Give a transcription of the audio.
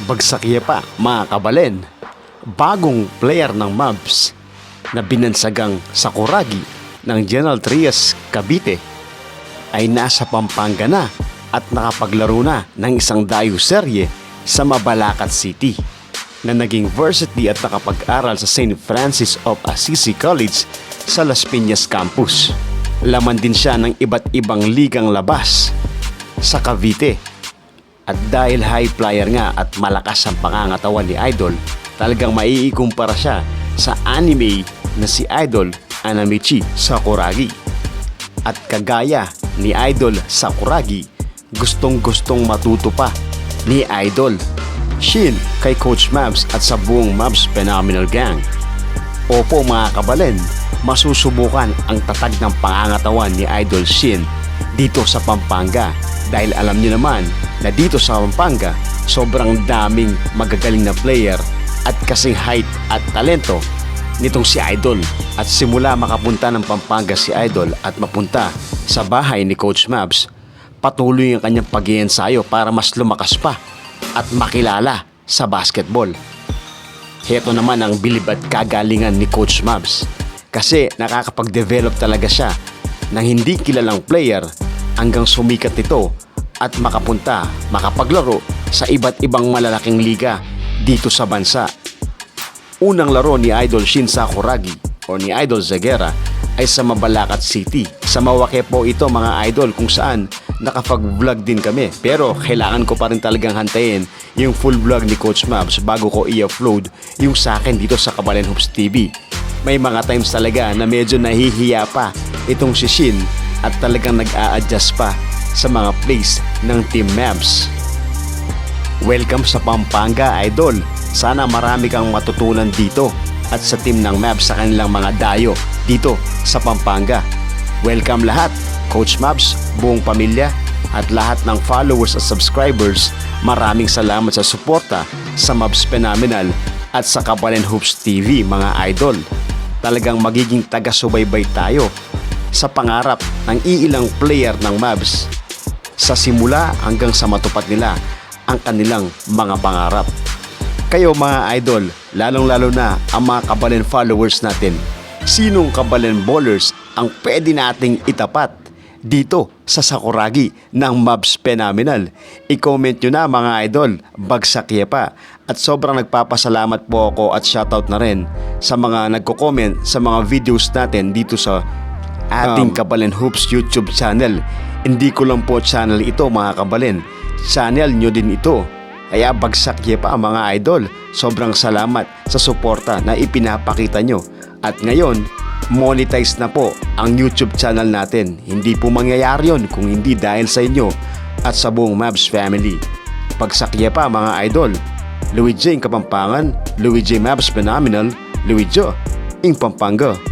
Bagsak pa mga kabalen. Bagong player ng Mavs na binansagang Sakuragi ng General Trias Cavite ay nasa Pampanga na at nakapaglaro na ng isang dayo serye sa Mabalacat City na naging varsity at nakapag-aral sa St. Francis of Assisi College sa Las Piñas Campus. Laman din siya ng iba't ibang ligang labas sa Cavite. At dahil high flyer nga at malakas ang pangangatawan ni Idol, talagang maiikumpara siya sa anime na si Idol Anamichi Sakuragi. At kagaya ni Idol Sakuragi, gustong-gustong matuto pa ni Idol Shin kay Coach Mavs at sa buong Mavs Phenomenal Gang. Opo mga kabalen, masusubukan ang tatag ng pangangatawan ni Idol Shin dito sa Pampanga dahil alam niyo naman na dito sa Pampanga sobrang daming magagaling na player at kasing height at talento nitong si Idol. At simula makapunta ng Pampanga si Idol at mapunta sa bahay ni Coach Mavs, patuloy ang kanyang pag-iensayo para mas lumakas pa at makilala sa basketball. Heto naman ang bilib at kagalingan ni Coach Mavs kasi nakakapag-develop talaga siya ng hindi kilalang player hanggang sumikat ito at makapaglaro sa iba't ibang malalaking liga dito sa bansa. Unang laro ni Idol Shin Sakuragi o ni Idol Zagera ay sa Mabalacat City. Sa Mawake po ito mga idol, kung saan nakapag-vlog din kami. Pero kailangan ko pa rin talagang hantayin yung full vlog ni Coach Mavs bago ko i-upload yung sa akin dito sa Kabalen Hoops TV. May mga times talaga na medyo nahihiya pa itong si Shin at talagang nag-a-adjust pa sa mga plays ng Team Mavs. Welcome sa Pampanga, Idol. Sana marami kang matutunan dito at sa team ng Mavs sa kanilang mga dayo dito sa Pampanga. Welcome lahat, Coach Mavs, buong pamilya at lahat ng followers at subscribers. Maraming salamat sa suporta sa Mavs Phenomenal at sa Kabalen Hoops TV mga idol. Talagang magiging taga-subaybay tayo sa pangarap ng iilang player ng Mavs sa simula hanggang sa matupad nila ang kanilang mga pangarap. Kayo mga idol, lalong-lalo na ang mga Kabalen followers natin, sinong Kabalen ballers ang pwede nating itapat dito sa Sakuragi ng Mavs Phenomenal? I-comment nyo na mga idol, bagsak pa. At sobrang nagpapasalamat po ako at shoutout na rin sa mga nagko-comment sa mga videos natin dito sa ating Kabalen Hoops YouTube channel. Hindi ko lang po channel ito mga kabalen, channel nyo din ito. Kaya bagsak pa mga idol. Sobrang salamat sa suporta na ipinapakita nyo. At ngayon, monetize na po ang YouTube channel natin. Hindi po mangyayari yun kung hindi dahil sa inyo at sa buong Mavs family. Bagsak pa mga idol. Louis J. Kapampangan, Louis J. Mavs Phenomenal, Louis J. Ing Pampanga.